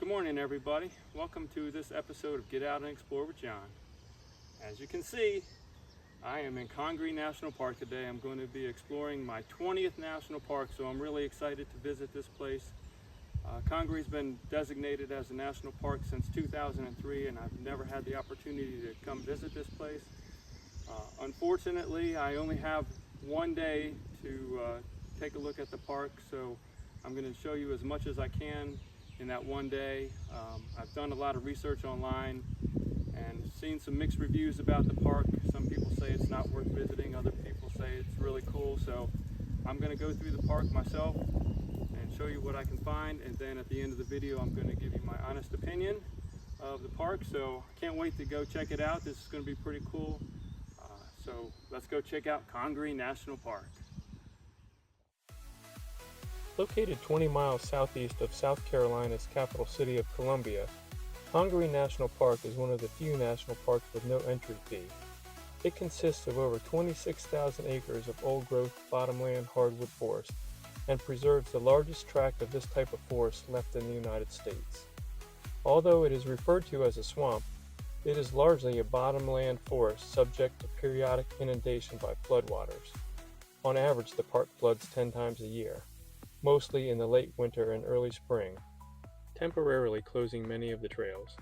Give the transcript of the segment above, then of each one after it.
Good morning, everybody. Welcome to this episode of Get Out and Explore with John. As you can see, I am in Congaree National Park today. I'm going to be exploring my 20th national park, so I'm really excited to visit this place. Congaree's been designated as a national park since 2003, and I've never had the opportunity to come visit this place. Unfortunately, I only have one day to take a look at the park, so I'm going to show you as much as I can in that one day. I've done a lot of research online and seen some mixed reviews about the park. Some people say it's not worth visiting, other people say it's really cool. So I'm going to go through the park myself and show you what I can find, and then at the end of the video I'm going to give you my honest opinion of the park. So I can't wait to go check it out. This is going to be pretty cool. So let's go check out Congaree National Park. Located 20 miles southeast of South Carolina's capital city of Columbia, Congaree National Park is one of the few national parks with no entry fee. It consists of over 26,000 acres of old-growth bottomland hardwood forest and preserves the largest tract of this type of forest left in the United States. Although it is referred to as a swamp, it is largely a bottomland forest subject to periodic inundation by floodwaters. On average, the park floods 10 times a year, mostly in the late winter and early spring, temporarily closing many of the trails.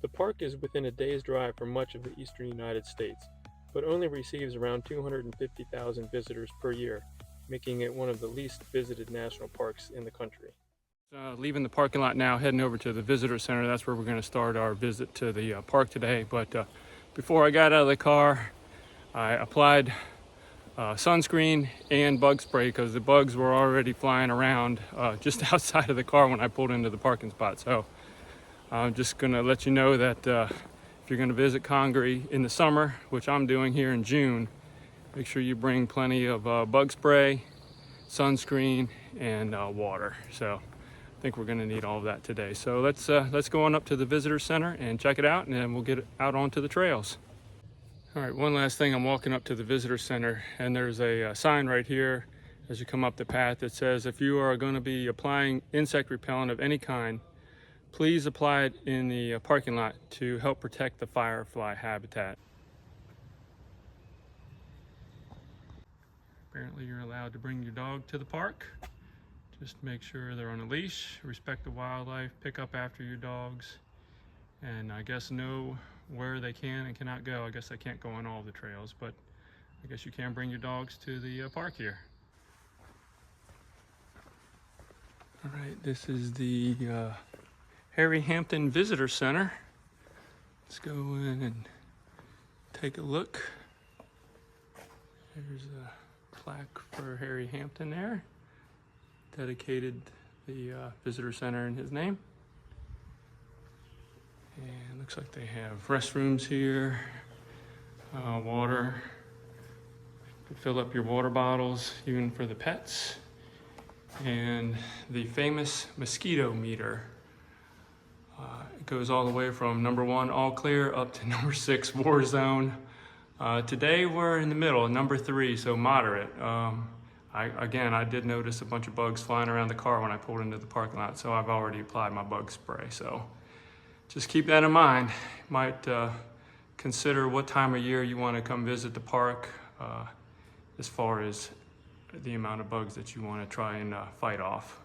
The park is within a day's drive from much of the eastern United States, but only receives around 250,000 visitors per year, making it one of the least visited national parks in the country. Leaving the parking lot now, heading over to the visitor center. That's where we're going to start our visit to the park today. But before I got out of the car, I applied sunscreen and bug spray because the bugs were already flying around just outside of the car when I pulled into the parking spot. So I'm just going to let you know that if you're going to visit Congaree in the summer, which I'm doing here in June, make sure you bring plenty of bug spray, sunscreen, and water. So I think we're going to need all of that today. So let's go on up to the visitor center and check it out, and then we'll get out onto the trails. All right, one last thing. I'm walking up to the visitor center, and there's a sign right here as you come up the path that says, if you are going to be applying insect repellent of any kind, please apply it in the parking lot to help protect the firefly habitat. Apparently you're allowed to bring your dog to the park. Just make sure they're on a leash, respect the wildlife, pick up after your dogs, and I guess know where they can and cannot go. I guess they can't go on all the trails, but I guess you can bring your dogs to the park here. All right, this is the Harry Hampton Visitor Center. Let's go in and take a look. There's a plaque for Harry Hampton there. Dedicated the visitor center in his name. And looks like they have restrooms here, water. You can fill up your water bottles, even for the pets. And the famous mosquito meter. It goes all the way from number 1, all clear, up to number 6, war zone. Today we're in the middle, number 3, so moderate. I did notice a bunch of bugs flying around the car when I pulled into the parking lot, so I've already applied my bug spray. So just keep that in mind. Might consider what time of year you want to come visit the park as far as the amount of bugs that you want to try and fight off.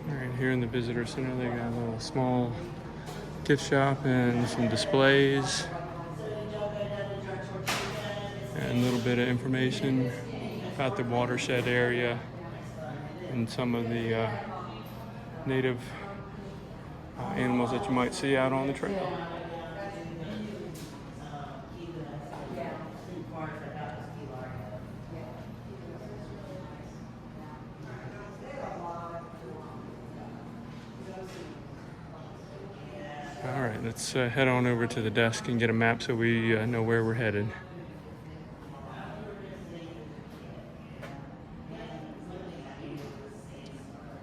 All right, here in the visitor center, they got a little small gift shop and some displays and a little bit of information about the watershed area and some of the native animals that you might see out on the trail. All right, let's head on over to the desk and get a map so we know where we're headed.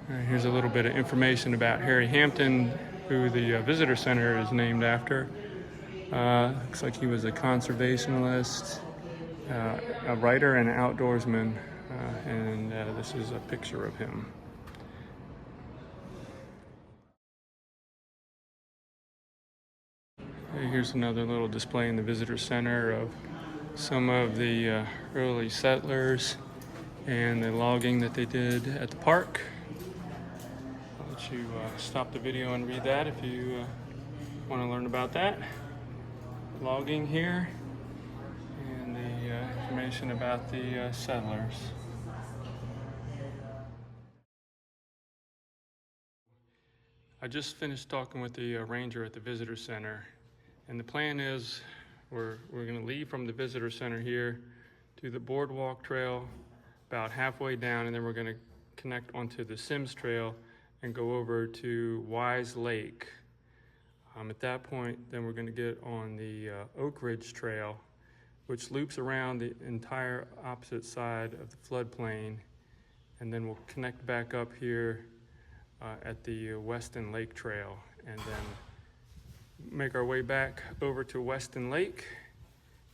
All right, here's a little bit of information about Harry Hampton, who the visitor center is named after. Looks like he was a conservationist a writer and outdoorsman, and this is a picture of him. Here's another little display in the visitor center of some of the early settlers and the logging that they did at the park. I'll let you stop the video and read that if you want to learn about that. Logging here and the information about the settlers. I just finished talking with the ranger at the visitor center, and the plan is we're going to leave from the visitor center here to the boardwalk trail about halfway down, and then we're going to connect onto the Sims Trail and go over to Wise Lake. At that point, then we're going to get on the Oak Ridge Trail, which loops around the entire opposite side of the floodplain, and then we'll connect back up here at the Weston Lake Trail, and then make our way back over to Weston Lake,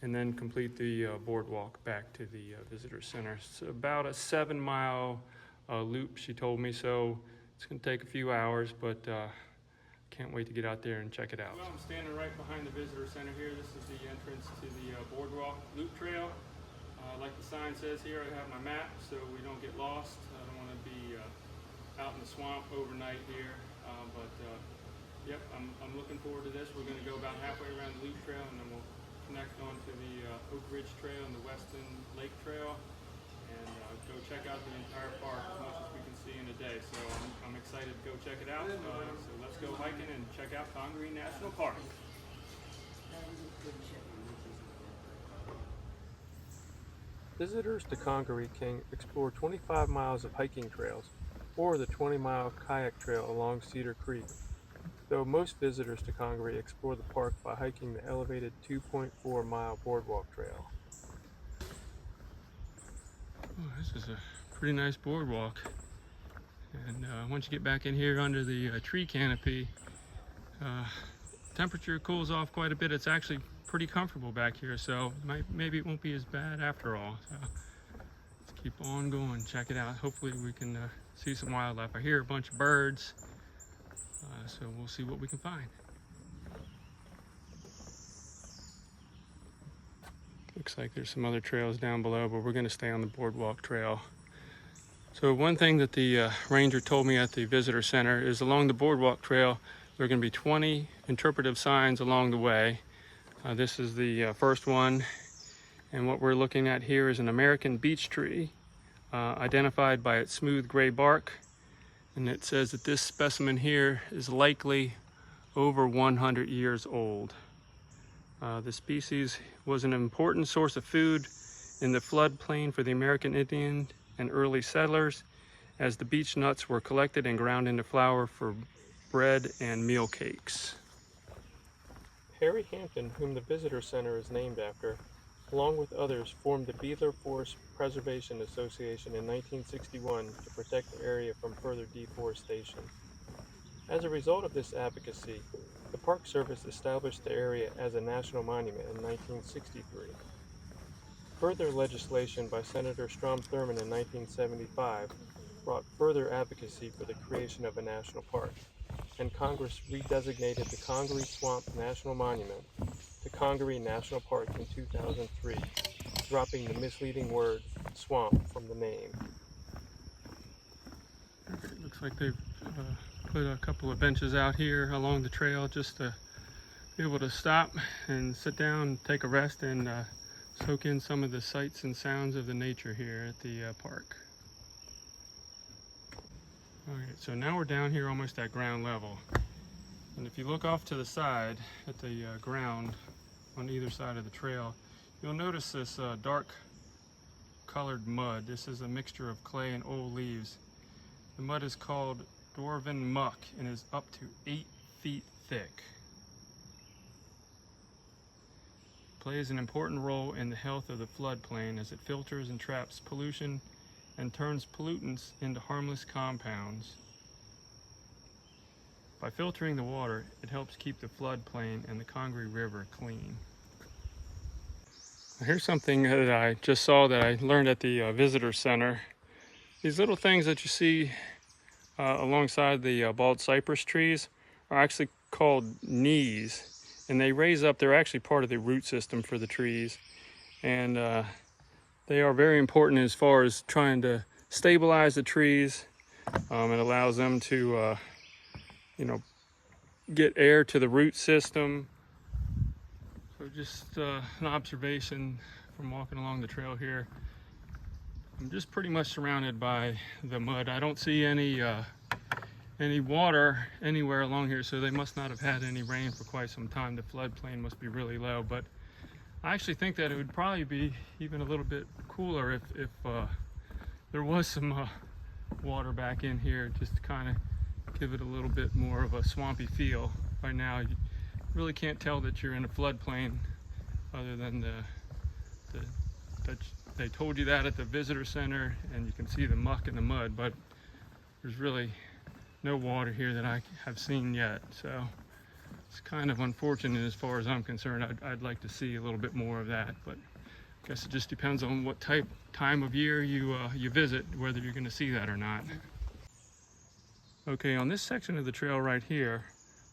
and then complete the boardwalk back to the visitor center. It's about a 7-mile loop, she told me, so it's going to take a few hours, but can't wait to get out there and check it out. Well, I'm standing right behind the visitor center here. This is the entrance to the boardwalk loop trail. Like the sign says here, I have my map so we don't get lost. I don't want to be out in the swamp overnight here, but yep, I'm looking forward to this. We're going to go about halfway around the loop trail, and then we'll connect onto the Oak Ridge Trail and the Weston Lake Trail, and go check out the entire park as much as we can see in a day. So I'm excited to go check it out. So let's go hiking and check out Congaree National Park. Visitors to Congaree can explore 25 miles of hiking trails or the 20-mile kayak trail along Cedar Creek, though most visitors to Congaree explore the park by hiking the elevated 2.4-mile boardwalk trail. Oh, this is a pretty nice boardwalk, and once you get back in here under the tree canopy, temperature cools off quite a bit. It's actually pretty comfortable back here, so maybe it won't be as bad after all. So let's keep on going, check it out. Hopefully we can see some wildlife. I hear a bunch of birds, so we'll see what we can find. Looks like there's some other trails down below, but we're going to stay on the boardwalk trail. So one thing that the ranger told me at the visitor center is along the boardwalk trail there are going to be 20 interpretive signs along the way. This is the first one, and what we're looking at here is an American beech tree, identified by its smooth gray bark, and it says that this specimen here is likely over 100 years old. The species was an important source of food in the floodplain for the American Indian and early settlers, as the beech nuts were collected and ground into flour for bread and meal cakes. Harry Hampton, whom the visitor center is named after, along with others, formed the Beadler Forest Preservation Association in 1961 to protect the area from further deforestation. As a result of this advocacy, the Park Service established the area as a national monument in 1963. Further legislation by Senator Strom Thurmond in 1975 brought further advocacy for the creation of a national park, and Congress redesignated the Congaree Swamp National Monument to Congaree National Park in 2003, dropping the misleading word swamp from the name. Okay, it looks like they've put a couple of benches out here along the trail just to be able to stop and sit down, take a rest, and soak in some of the sights and sounds of the nature here at the park. Alright, so now we're down here almost at ground level, and if you look off to the side at the ground on either side of the trail, you'll notice this dark colored mud. This is a mixture of clay and old leaves. The mud is called dwarven muck and is up to 8 feet thick. It plays an important role in the health of the floodplain as it filters and traps pollution and turns pollutants into harmless compounds. By filtering the water, it helps keep the floodplain and the Congaree River clean. Here's something that I just saw that I learned at the visitor center. These little things that you see alongside the bald cypress trees are actually called knees, and they raise up. They're actually part of the root system for the trees, and they are very important as far as trying to stabilize the trees. It allows them to, you know, get air to the root system. So just an observation from walking along the trail here. I'm just pretty much surrounded by the mud. I don't see any water anywhere along here, so they must not have had any rain for quite some time. The floodplain must be really low, but I actually think that it would probably be even a little bit cooler if there was some water back in here, just to kind of give it a little bit more of a swampy feel. Right now, you really can't tell that you're in a floodplain, other than that they told you that at the visitor center, and you can see the muck and the mud, but there's really no water here that I have seen yet. So it's kind of unfortunate as far as I'm concerned. I'd like to see a little bit more of that, but I guess it just depends on what time of year you visit, whether you're going to see that or not. Okay, on this section of the trail right here,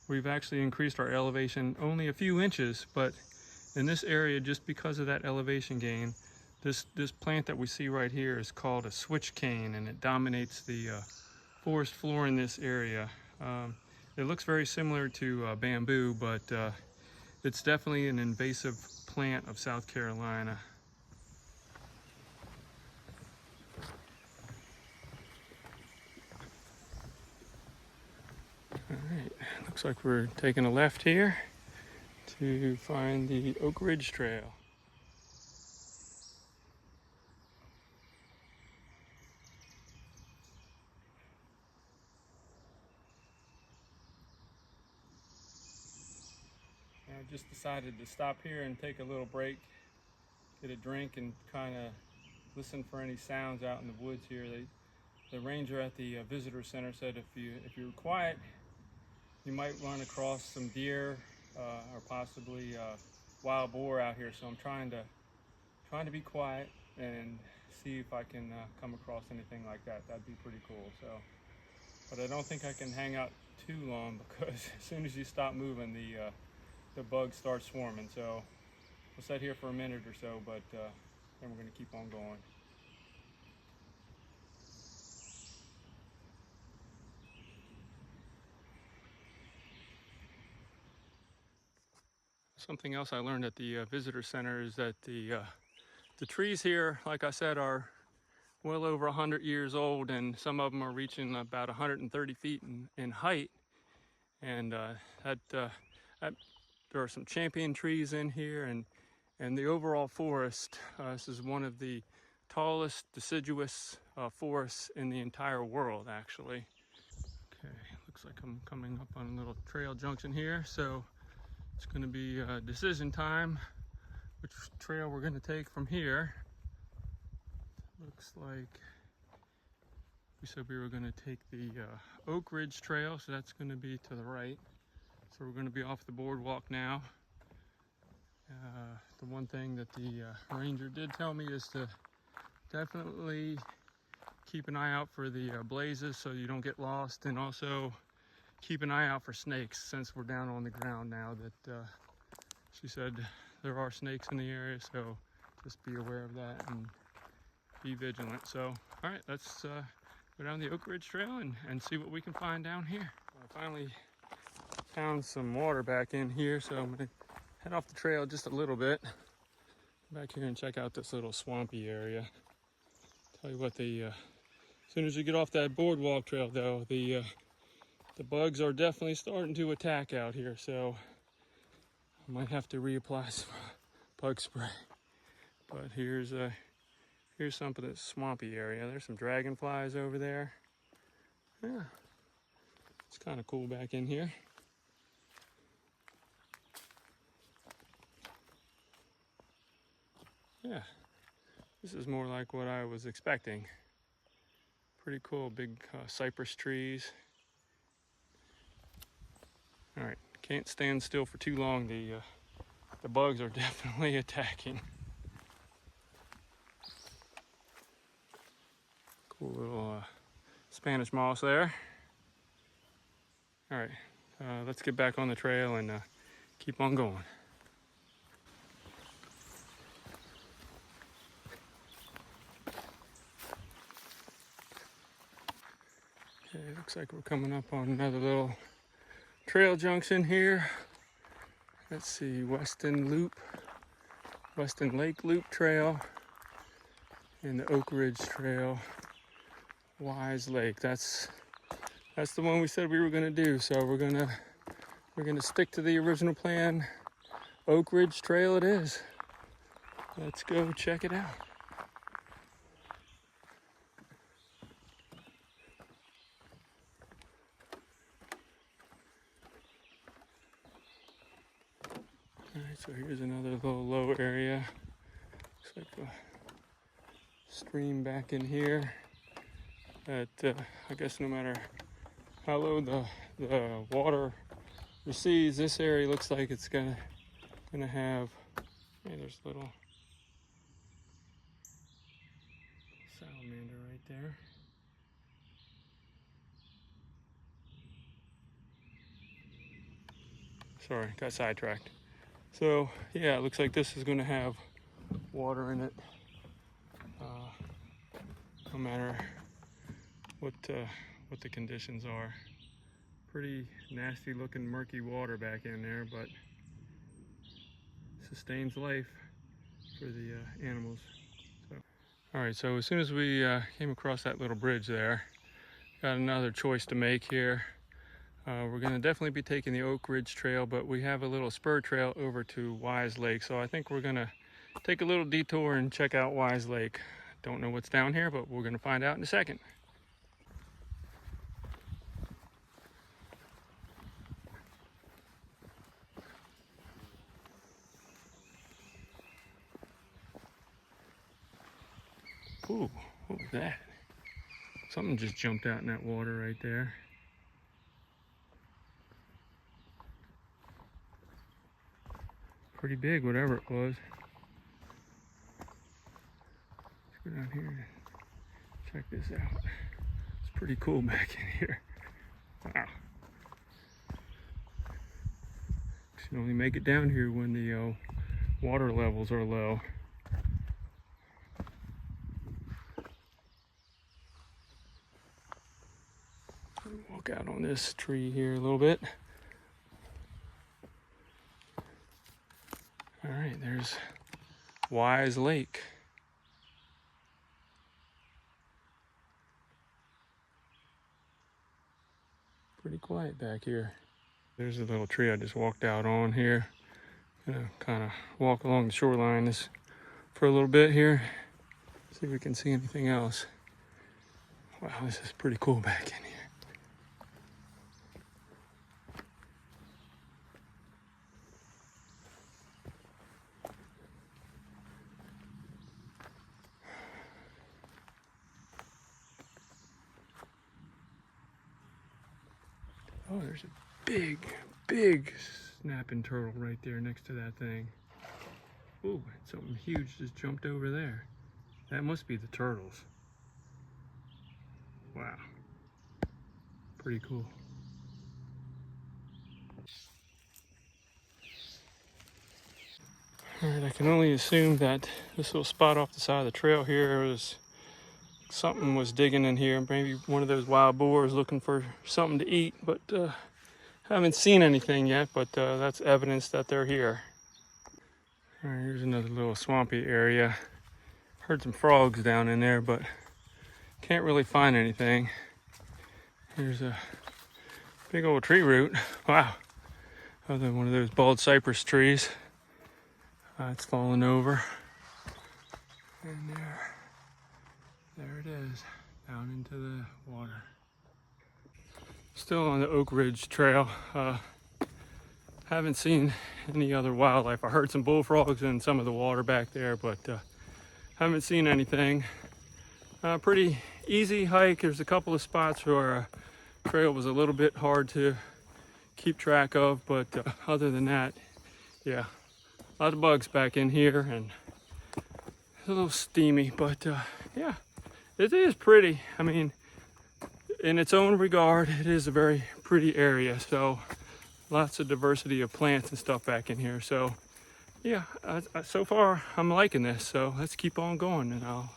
we've actually increased our elevation only a few inches, but in this area, just because of that elevation gain, this plant that we see right here is called a switch cane, and it dominates the forest floor in this area. It looks very similar to bamboo, but it's definitely an invasive plant of South Carolina. All right, looks like we're taking a left here to find the Oak Ridge Trail. I just decided to stop here and take a little break, get a drink, and kind of listen for any sounds out in the woods here. The ranger at the visitor center said if you're quiet, you might run across some deer or possibly wild boar out here. So I'm trying to be quiet and see if I can come across anything like that. That'd be pretty cool. So, but I don't think I can hang out too long, because as soon as you stop moving, the bugs start swarming. So we'll sit here for a minute or so, but then we're going to keep on going. Something else I learned at the visitor center is that the trees here, like I said, are well over 100 years old, and some of them are reaching about 130 feet in height. And that there are some champion trees in here, and the overall forest, this is one of the tallest deciduous forests in the entire world, actually. Okay, looks like I'm coming up on a little trail junction here, so it's going to be decision time, which trail we're going to take from here. Looks like we said we were going to take the Oak Ridge Trail, so that's going to be to the right. So we're going to be off the boardwalk now. The one thing that the ranger did tell me is to definitely keep an eye out for the blazes so you don't get lost, and also keep an eye out for snakes, since we're down on the ground now. That she said there are snakes in the area, so just be aware of that and be vigilant. So, all right, let's go down the Oak Ridge Trail and see what we can find down here. I finally found some water back in here, so I'm gonna head off the trail just a little bit, back here and check out this little swampy area. Tell you what, as soon as you get off that boardwalk trail, though, the bugs are definitely starting to attack out here, so I might have to reapply some bug spray. But here's some of the swampy area. There's some dragonflies over there. Yeah, it's kind of cool back in here. Yeah, this is more like what I was expecting. Pretty cool, big cypress trees. All right, can't stand still for too long. The bugs are definitely attacking. Cool little Spanish moss there. All right, let's get back on the trail and keep on going. Okay, looks like we're coming up on another little trail junction here. Let's see, Weston Lake Loop Trail, and the Oak Ridge Trail, Wise Lake. That's the one we said we were gonna do. So we're gonna stick to the original plan. Oak Ridge Trail it is. Let's go check it out. All right, so here's another little low area. Looks like a stream back in here. That I guess no matter how low the water recedes, this area looks like it's gonna have. Hey, there's a little salamander right there. Sorry, got sidetracked. So yeah, it looks like this is going to have water in it, no matter what the conditions are. Pretty nasty looking murky water back in there, but sustains life for the animals. So, all right, so as soon as we came across that little bridge there, got another choice to make here. We're going to definitely be taking the Oak Ridge Trail, but we have a little spur trail over to Wise Lake. So I think we're going to take a little detour and check out Wise Lake. Don't know what's down here, but we're going to find out in a second. Ooh, what was that? Something just jumped out in that water right there. Pretty big, whatever it was. Let's go down here and check this out. It's pretty cool back in here. Wow. You can only make it down here when the water levels are low. Walk out on this tree here a little bit. All right, there's Wise Lake. Pretty quiet back here. There's a little tree I just walked out on here. Gonna kind of walk along the shoreline this for a little bit here. See if we can see anything else. Wow, this is pretty cool back in here. Oh, there's a big snapping turtle right there next to that thing. Ooh, something huge just jumped over there. That must be the turtles. Wow. Pretty cool. All right, I can only assume that this little spot off the side of the trail here was something was digging in here. Maybe one of those wild boars looking for something to eat, but haven't seen anything yet, but that's evidence that they're here. All right, here's another little swampy area. Heard some frogs down in there, but can't really find anything. Here's a big old tree root. Wow. Other than one of those bald cypress trees. It's fallen over. And there it is, down into the water. Still on the Oak Ridge Trail. Haven't seen any other wildlife. I heard some bullfrogs in some of the water back there, but haven't seen anything. Pretty easy hike. There's a couple of spots where trail was a little bit hard to keep track of, but other than that, yeah, a lot of bugs back in here, and it's a little steamy, but yeah, It is pretty. I mean, in its own regard, it is a very pretty area. So lots of diversity of plants and stuff back in here. So yeah, so far I'm liking this. So let's keep on going and I'll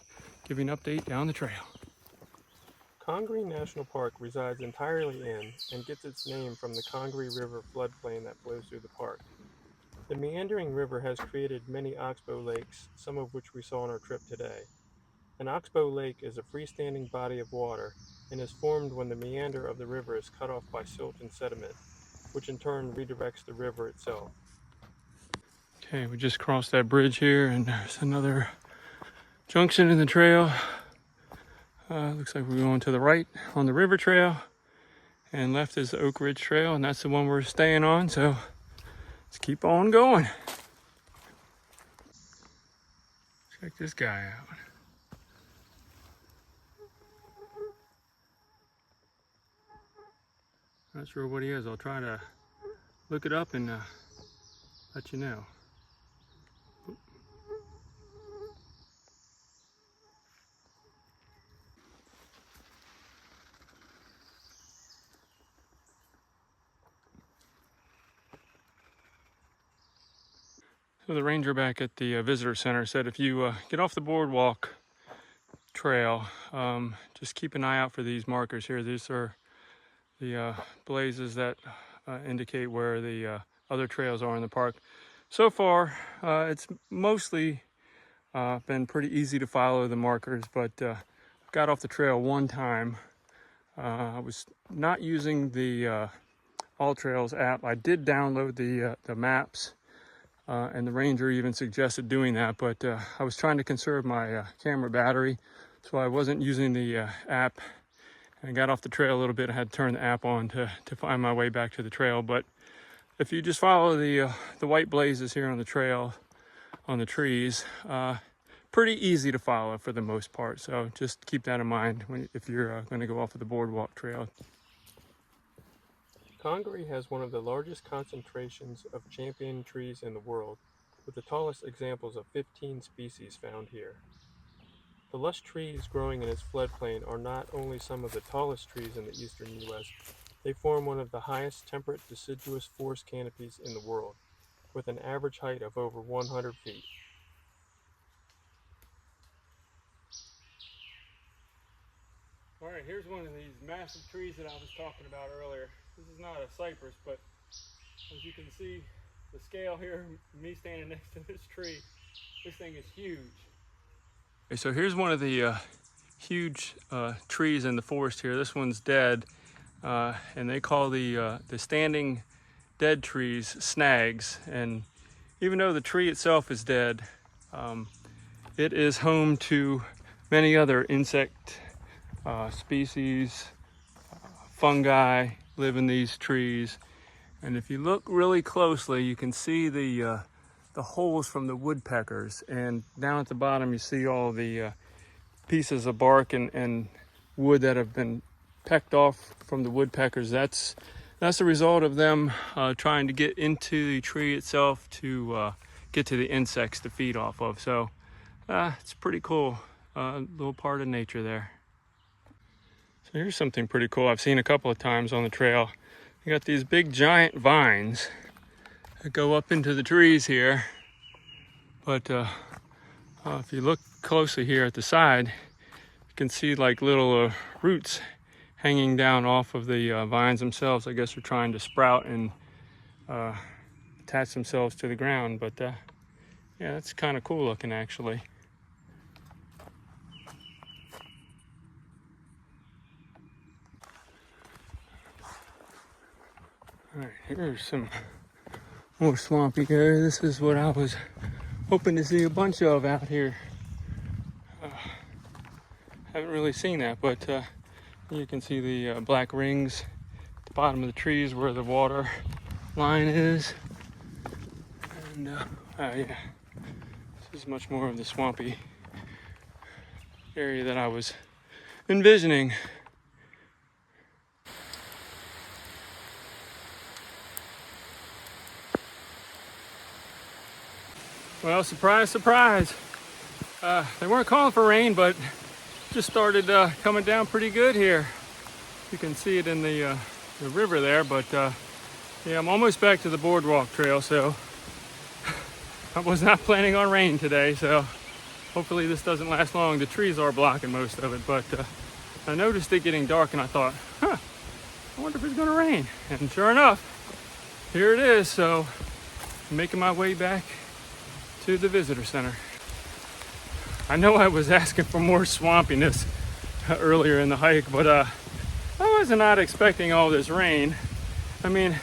give you an update down the trail. Congaree National Park resides entirely in and gets its name from the Congaree River floodplain that flows through the park. The meandering river has created many oxbow lakes, some of which we saw on our trip today. An oxbow lake is a freestanding body of water and is formed when the meander of the river is cut off by silt and sediment, which in turn redirects the river itself. Okay, we just crossed that bridge here and there's another junction in the trail. Looks like we're going to the right on the river trail and left is the Oak Ridge Trail, and that's the one we're staying on. So let's keep on going. Check this guy out. Not sure what he is. I'll try to look it up and let you know. So the ranger back at the visitor center said if you get off the boardwalk trail, just keep an eye out for these markers here. These are the blazes that indicate where the other trails are in the park. So far, it's mostly been pretty easy to follow the markers, but got off the trail one time. I was not using the All Trails app. I did download the maps, and the ranger even suggested doing that, but I was trying to conserve my camera battery, so I wasn't using the app. And I got off the trail a little bit. I had to turn the app on to find my way back to the trail. But if you just follow the white blazes here on the trail, on the trees, pretty easy to follow for the most part. So just keep that in mind if you're going to go off of the boardwalk trail. Congaree has one of the largest concentrations of champion trees in the world, with the tallest examples of 15 species found here. The lush trees growing in its floodplain are not only some of the tallest trees in the eastern U.S., they form one of the highest temperate deciduous forest canopies in the world, with an average height of over 100 feet. All right, here's one of these massive trees that I was talking about earlier. This is not a cypress, but as you can see, the scale here, me standing next to this tree, this thing is huge. Okay, so here's one of the huge trees in the forest here. This one's dead, and they call the standing dead trees snags. And even though the tree itself is dead, it is home to many other insect species, fungi live in these trees. And if you look really closely, you can see the holes from the woodpeckers. And down at the bottom, you see all the pieces of bark and wood that have been pecked off from the woodpeckers. That's the result of them trying to get into the tree itself to get to the insects to feed off of. So it's pretty cool, little part of nature there. So here's something pretty cool I've seen a couple of times on the trail. You got these big giant vines that go up into the trees here. But if you look closely here at the side, you can see like little roots hanging down off of the vines themselves. I guess they're trying to sprout and attach themselves to the ground. But yeah, that's kind of cool looking actually. All right, here's some more swampy area. This is what I was hoping to see a bunch of out here. Haven't really seen that, but you can see the black rings at the bottom of the trees where the water line is. And yeah, this is much more of the swampy area that I was envisioning. Well, surprise, surprise. They weren't calling for rain, but just started coming down pretty good here. You can see it in the river there, but yeah, I'm almost back to the boardwalk trail, so I was not planning on rain today, so hopefully this doesn't last long. The trees are blocking most of it, but I noticed it getting dark and I thought, I wonder if it's gonna rain. And sure enough, here it is. So I'm making my way back to the visitor center. I know I was asking for more swampiness earlier in the hike, but I was not expecting all this rain. I mean,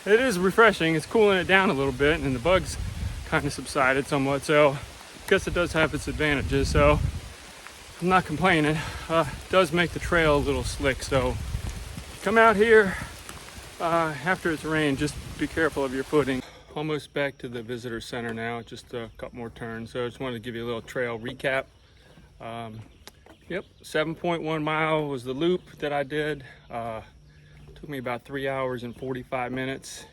it is refreshing. It's cooling it down a little bit, and the bugs kind of subsided somewhat. So I guess it does have its advantages. So I'm not complaining. It does make the trail a little slick. So come out here after it's rained. Just be careful of your footing. Almost back to the visitor center now. Just a couple more turns. So I just wanted to give you a little trail recap. Yep, 7.1 mile was the loop that I did. Took me about 3 hours and 45 minutes,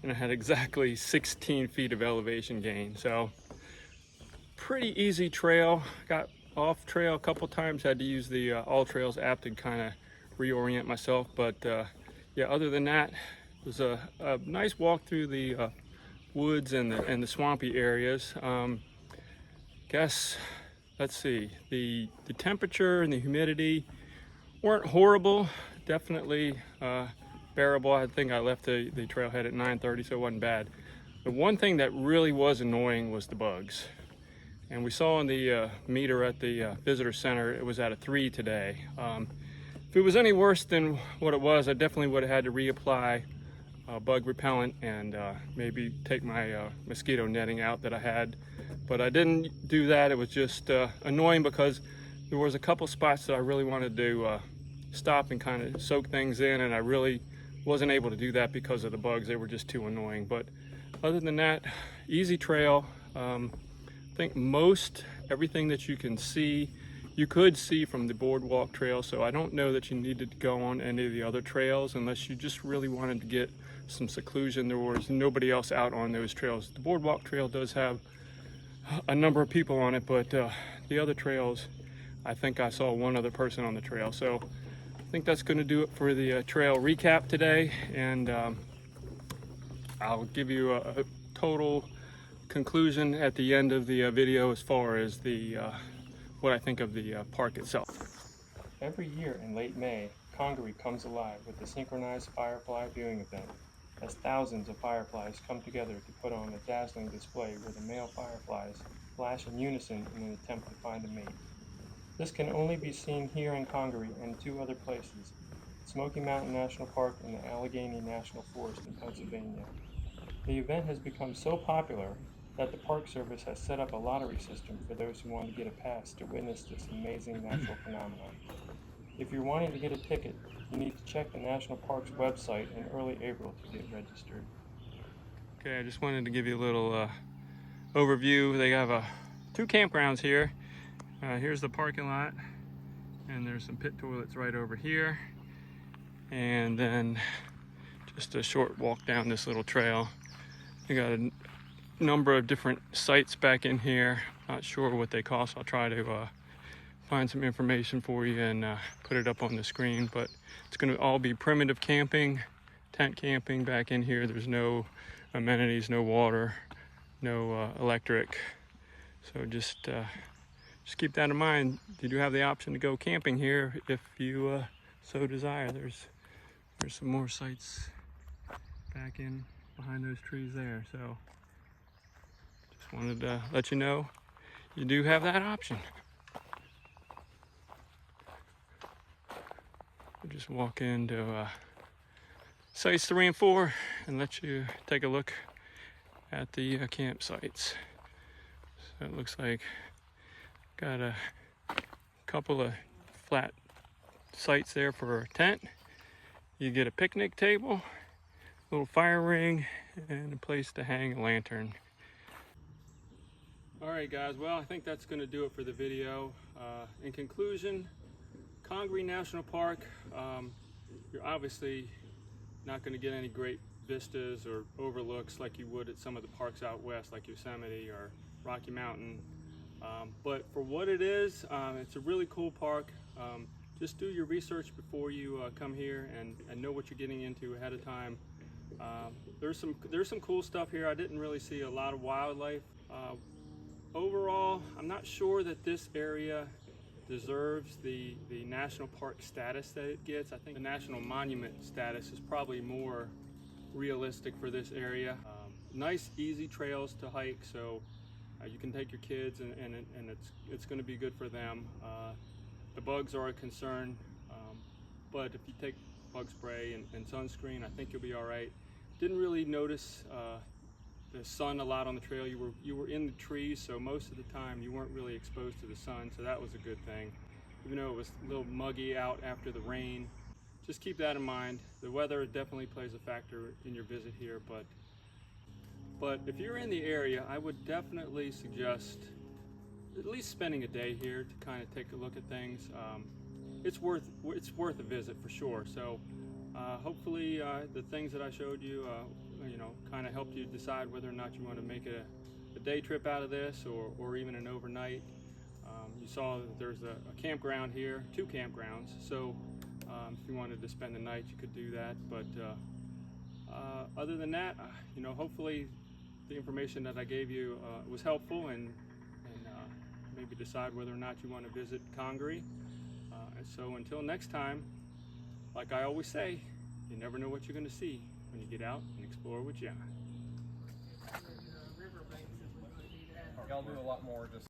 and I had exactly 16 feet of elevation gain. So pretty easy trail. Got off trail a couple times, had to use the All Trails app to kind of reorient myself, but yeah, other than that, it was a nice walk through the woods and the swampy areas. Guess, let's see, the temperature and the humidity weren't horrible, definitely bearable. I think I left the trailhead at 9:30, so it wasn't bad. The one thing that really was annoying was the bugs. And we saw on the meter at the visitor center, it was at a 3 today. If it was any worse than what it was, I definitely would have had to reapply bug repellent and maybe take my mosquito netting out that I had. But I didn't do that. It was just annoying because there was a couple spots that I really wanted to stop and kind of soak things in, and I really wasn't able to do that because of the bugs. They were just too annoying. But other than that, easy trail. I think most everything that you can see, you could see from the boardwalk trail, so I don't know that you needed to go on any of the other trails unless you just really wanted to get some seclusion. There was nobody else out on those trails. The boardwalk trail does have a number of people on it, but the other trails, I think I saw one other person on the trail. So I think that's going to do it for the trail recap today, and I'll give you a total conclusion at the end of the video as far as the what I think of the park itself. Every year in late May, Congaree comes alive with the synchronized firefly viewing event, as thousands of fireflies come together to put on a dazzling display where the male fireflies flash in unison in an attempt to find a mate. This can only be seen here in Congaree and 2 other places, Smoky Mountain National Park and the Allegheny National Forest in Pennsylvania. The event has become so popular that the Park Service has set up a lottery system for those who want to get a pass to witness this amazing natural phenomenon. If you're wanting to get a ticket, you need to check the National Park's website in early April to get registered. Okay, I just wanted to give you a little overview. They have 2 campgrounds here. Here's the parking lot, and there's some pit toilets right over here. And then just a short walk down this little trail. We got a number of different sites back in here. Not sure what they cost. I'll try to find some information for you and put it up on the screen, but it's going to all be primitive camping, tent camping back in here. There's no amenities, no water, no electric. So just keep that in mind. You do have the option to go camping here if you so desire. There's some more sites back in behind those trees there. So just wanted to let you know you do have that option. We'll just walk into sites 3 and 4 and let you take a look at the campsites. So it looks like got a couple of flat sites there for a tent. You get a picnic table, a little fire ring, and a place to hang a lantern. All right, guys, well, I think that's going to do it for the video. In conclusion, Congaree National Park, you're obviously not going to get any great vistas or overlooks like you would at some of the parks out west, like Yosemite or Rocky Mountain. But for what it is, it's a really cool park. Just do your research before you come here and know what you're getting into ahead of time. There's some cool stuff here. I didn't really see a lot of wildlife. Overall, I'm not sure that this area deserves the national park status that it gets. I think the national monument status is probably more realistic for this area. Nice, easy trails to hike, so you can take your kids, and it's going to be good for them. The bugs are a concern, but if you take bug spray and sunscreen, I think you'll be all right. Didn't really notice the sun a lot on the trail. You were in the trees, so most of the time you weren't really exposed to the sun, so that was a good thing. Even though it was a little muggy out after the rain, just keep that in mind. The weather definitely plays a factor in your visit here, but if you're in the area, I would definitely suggest at least spending a day here to kind of take a look at things. It's worth a visit for sure. So hopefully the things that I showed you, kind of helped you decide whether or not you want to make a day trip out of this, or even an overnight. You saw that there's a campground here, 2 campgrounds. So if you wanted to spend the night, you could do that. But other than that, hopefully the information that I gave you was helpful, and maybe decide whether or not you want to visit Congaree. And so until next time, like I always say, you never know what you're going to see when you get out and explore with John. Y'all do a lot more just